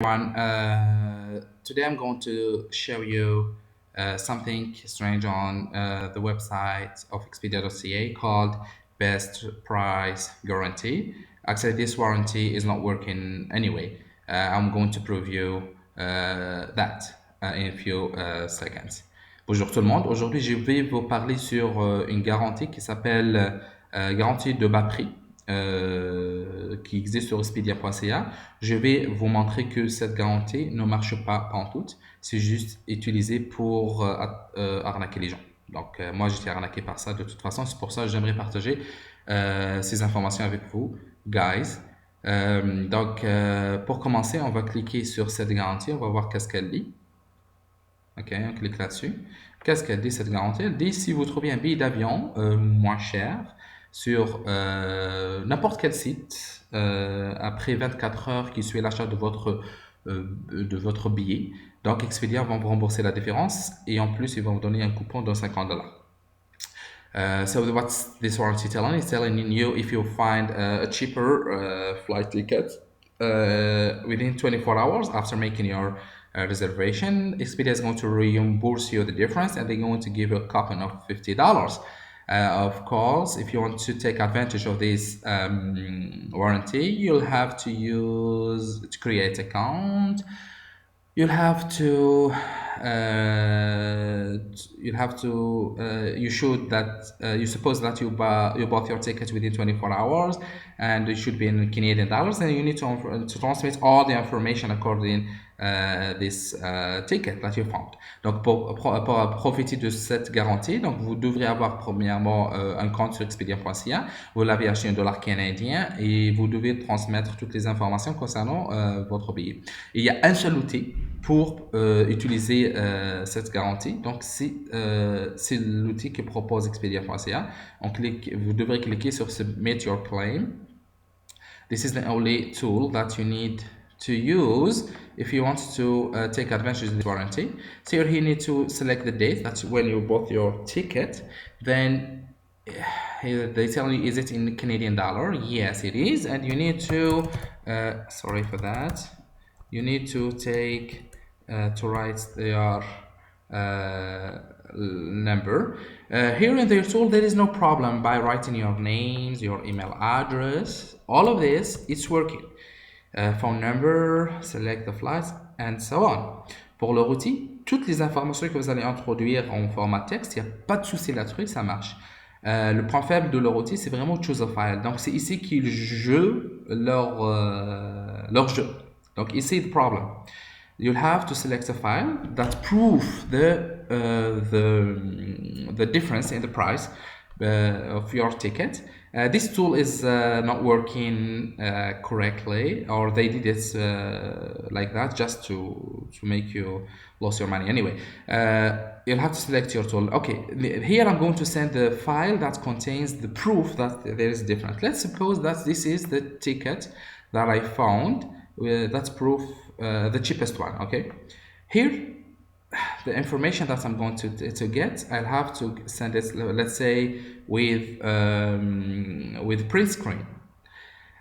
Everyone. Today I'm going to show you something strange on the website of Expedia.ca called Best Price Guarantee. Actually, this warranty is not working anyway. I'm going to prove you that in a few seconds. Bonjour tout le monde. Aujourd'hui, je vais vous parler sur une garantie qui s'appelle garantie de bas prix qui existe sur Expedia.ca. Je vais vous montrer que cette garantie ne marche pas en tout. C'est juste utilisé pour arnaquer les gens. Donc, moi, j'étais arnaqué par ça de toute façon. C'est pour ça que j'aimerais partager ces informations avec vous, guys. Pour commencer, on va cliquer sur cette garantie. On va voir qu'est-ce qu'elle dit. OK, on clique là-dessus. Qu'est-ce qu'elle dit, cette garantie? Elle dit si vous trouvez un billet d'avion moins cher sur n'importe quel site après 24 heures qui suit l'achat de votre billet, donc Expedia va vous rembourser la différence et en plus, ils vont vous donner un coupon de $50. So what's this warranty telling? It's telling you if you find a cheaper flight ticket within 24 hours after making your reservation, Expedia is going to reimburse you the difference and they're going to give you a coupon of $50. Of course, if you want to take advantage of this warranty, you'll have to create account. You'll have to you should that you suppose that you bought your ticket within 24 hours and it should be in Canadian dollars, and you need to transmit all the information according this ticket that you found. Donc pour profiter de cette garantie, donc vous devrez avoir premièrement un compte sur Expedia.ca. Vous l'avez acheté $1 canadien et vous devez transmettre toutes les informations concernant votre billet. Et il y a un seul outil pour utiliser cette garantie. Donc, c'est l'outil que propose Expedia.ca. Vous devrez cliquer sur Submit Your Claim. This is the only tool that you need to use if you want to take advantage of the warranty. So here you need to select the date. That's when you bought your ticket. Then here they tell you, is it in Canadian dollar? Yes, it is. And you need to, sorry for that. You need to to write their number. Here in their tool, there is no problem by writing your names, your email address. All of this, it's working. Phone number, select the flights, and so on. Pour leur outil, toutes les informations que vous allez introduire en format texte, il n'y a pas de souci là-dessus, ça marche. Le point faible de leur outil, c'est vraiment choose a file. Donc, c'est ici qu'ils jouent leur jeu. Donc, ici, the problem. You'll have to select a file that prove the difference in the price of your ticket. This tool is not working correctly, or they did it like that just to make you lose your money. Anyway, you'll have to select your tool. Okay, here I'm going to send the file that contains the proof that there is difference. Let's suppose that this is the ticket that I found. That's proof, the cheapest one. Okay, here the information that I'm going to get, I'll have to send it, let's say, with print screen.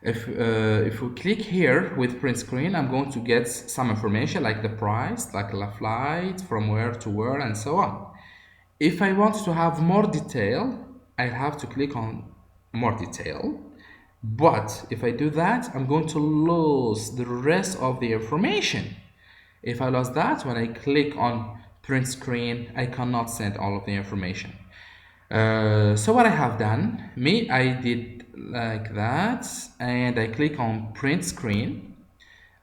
If we click here with print screen, I'm going to get some information like the price, like the flight, from where to where, and so on. If I want to have more detail, I have to click on more detail. But if I do that, I'm going to lose the rest of the information. If I lost that, when I click on print screen, I cannot send all of the information. So what I have done, I did like that, and I click on print screen.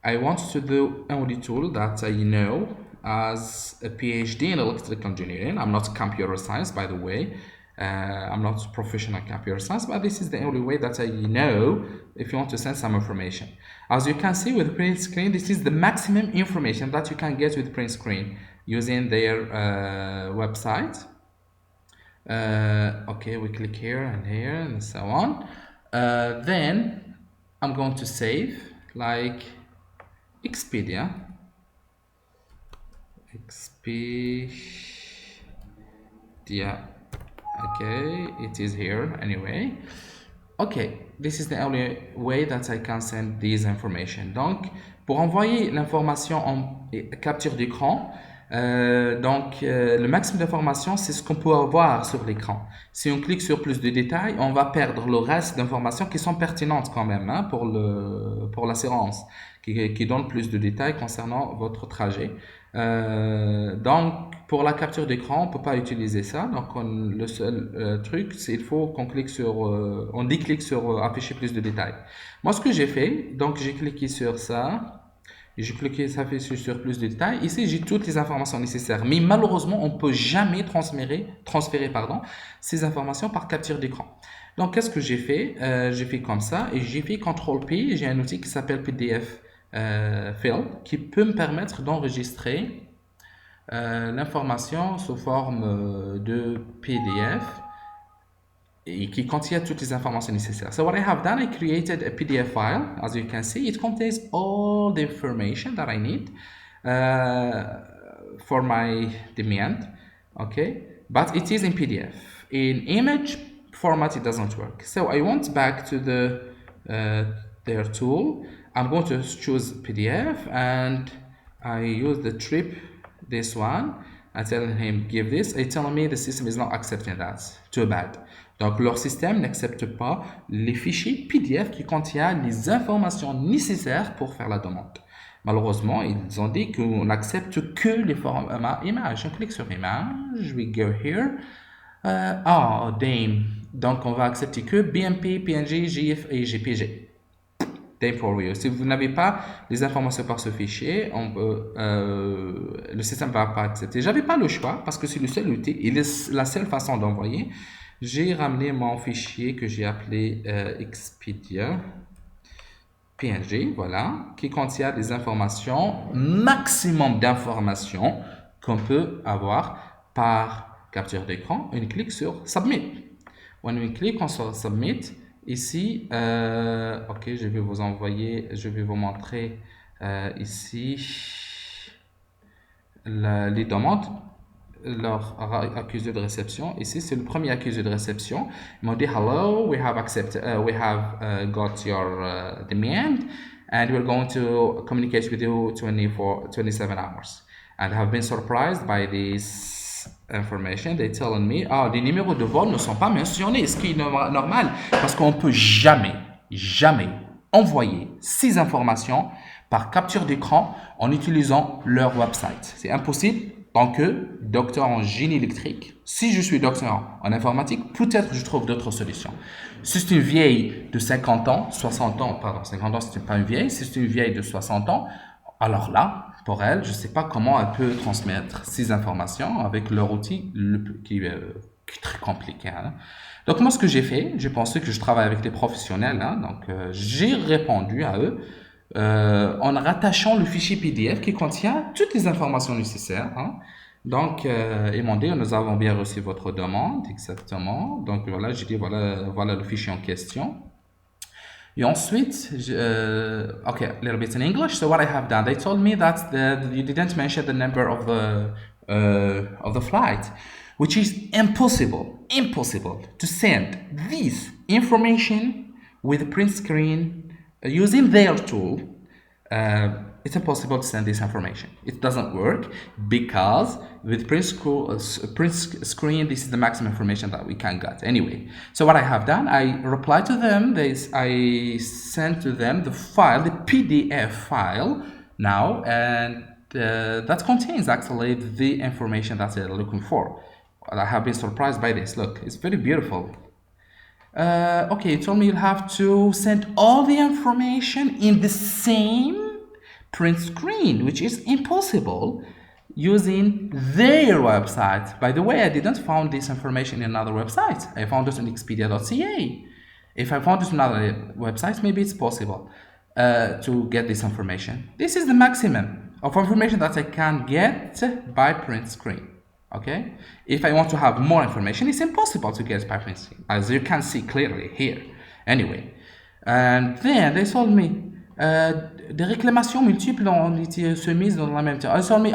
I want to do only tool that I know as a PhD in electrical engineering. I'm not computer science, by the way. I'm not professional computer science, but this is the only way that I know if you want to send some information. As you can see with print screen, this is the maximum information that you can get with print screen using their website. Okay, we click here and so on. Then I'm going to save like Expedia. Okay, it is here anyway. Okay, this is the only way that I can send these information. Donc, pour envoyer l'information en capture d'écran, le maximum d'informations, c'est ce qu'on peut avoir sur l'écran. Si on clique sur plus de détails, on va perdre le reste d'informations qui sont pertinentes quand même, hein, pour l'assurance, qui donne plus de détails concernant votre trajet. Donc, pour la capture d'écran, on ne peut pas utiliser ça. Donc, le seul truc, c'est il faut qu'on clique sur, on déclique sur afficher plus de détails. Moi, ce que j'ai fait, donc j'ai cliqué sur ça. J'ai cliqué, ça fait sur plus de détails. Ici, j'ai toutes les informations nécessaires. Mais malheureusement, on ne peut jamais transférer ces informations par capture d'écran. Donc, qu'est-ce que j'ai fait? J'ai fait comme ça et j'ai fait CTRL-P. J'ai un outil qui s'appelle PDF Fill qui peut me permettre d'enregistrer l'information sous forme de PDF et qui contient toutes les informations nécessaires. So what I have done, I created a PDF file. As you can see, it contains all the information that I need for my demand. Okay, but it is in PDF. In image format, it doesn't work. So I went back to their tool. I'm going to choose PDF and I use the trip, this one. I tell him give this. He tell me the system is not accepting that. Too bad. Donc leur système n'accepte pas les fichiers PDF qui contiennent les informations nécessaires pour faire la demande. Malheureusement, ils ont dit qu'on n'accepte que les formats images. On clique sur image, we go here. Oh, damn. Donc on va accepter que BMP, PNG, GIF et JPG. For you. Si vous n'avez pas les informations par ce fichier, le système ne va pas accepter. J'avais pas le choix parce que c'est le seul outil et la seule façon d'envoyer. J'ai ramené mon fichier que j'ai appelé Expedia PNG, voilà, qui contient des informations, maximum d'informations qu'on peut avoir par capture d'écran. On clique sur Submit. When we click on Submit, ici, ok, je vais vous montrer ici les demandes, leur accusé de réception. Ici, c'est le premier accusé de réception. Ils m'ont dit hello, we have got your demand, and we're going to communicate with you 27 hours. And I have been surprised by this information. They telling me, les numéros de vol ne sont pas mentionnés, ce qui est normal, parce qu'on peut jamais envoyer ces informations par capture d'écran en utilisant leur website. C'est impossible. Tant que docteur en génie électrique, si je suis docteur en informatique, peut-être je trouve d'autres solutions. Si c'est une vieille de 50 ans, 60 ans, pardon, 50 ans, c'est pas une vieille, si c'est une vieille de 60 ans, alors là, pour elle, je ne sais pas comment elle peut transmettre ces informations avec leur outil qui est très compliqué. Hein. Donc moi, ce que j'ai fait, j'ai pensé que je travaille avec des professionnels, hein, donc j'ai répondu à eux en rattachant le fichier PDF qui contient toutes les informations nécessaires. Hein. Donc, ils m'ont dit, nous avons bien reçu votre demande, exactement. Donc, voilà, j'ai dit, voilà le fichier en question. Et ensuite, okay, a little bit in English. So what I have done, they told me that you didn't mention the number of the flight, which is impossible to send this information with print screen using their tool. It's impossible to send this information. It doesn't work because with print screen, this is the maximum information that we can get. Anyway, so what I have done, I replied to them. I sent to them the file, the PDF file now, and that contains actually the information that they're looking for. I have been surprised by this. Look, it's very beautiful. Okay, you told me you'll have to send all the information in the same print screen, which is impossible using their website. By the way, I didn't find this information in another website. I found it on Expedia.ca. If I found it on another website, maybe it's possible to get this information. This is the maximum of information that I can get by print screen. Okay, if I want to have more information, it's impossible to get by print screen, as you can see clearly here. Anyway, and then they told me des réclamations multiples ont été soumises dans la même temps. They told me,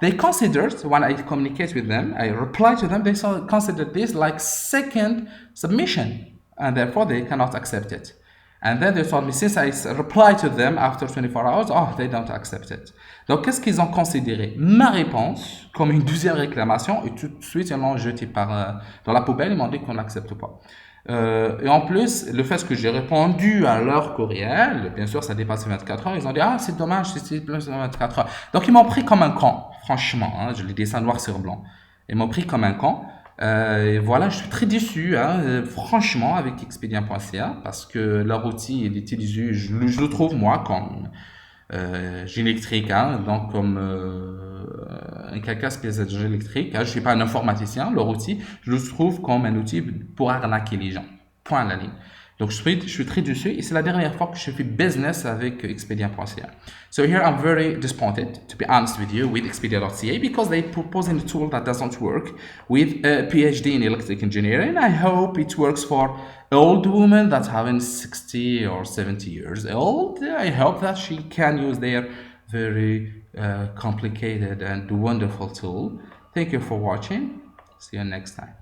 they considered, when I communicate with them, I reply to them, they considered this like second submission. and therefore they cannot accept it. And then they told me, since I reply to them after 24 hours, oh, they don't accept it. Donc, qu'est-ce qu'ils ont considéré? Ma réponse comme une deuxième réclamation, et tout de suite, ils l'ont jeté dans la poubelle, ils m'ont dit qu'on n'accepte pas. Et en plus, le fait que j'ai répondu à leur courriel, bien sûr, ça dépasse 24 heures, ils ont dit, ah, c'est dommage, c'est plus de 24 heures. Donc, ils m'ont pris comme un con, franchement, hein, je les dessine noir sur blanc. Ils m'ont pris comme un con. Et voilà, je suis très déçu, hein, franchement, avec Expedia.ca, parce que leur outil est utilisé, je le trouve, moi, comme électrique, hein, donc comme quelqu'un spécialisé électrique. Hein, je ne suis pas un informaticien, leur outil, je le trouve comme un outil pour arnaquer les gens. Point à la ligne. Donc je suis très dessus et c'est la dernière fois que je fais business avec Expedia.ca. So here I'm very disappointed, to be honest with you, with Expedia.ca because they proposing a tool that doesn't work with a PhD in electric engineering. I hope it works for old women that having 60 or 70 years old. I hope that she can use their very complicated and wonderful tool. Thank you for watching. See you next time.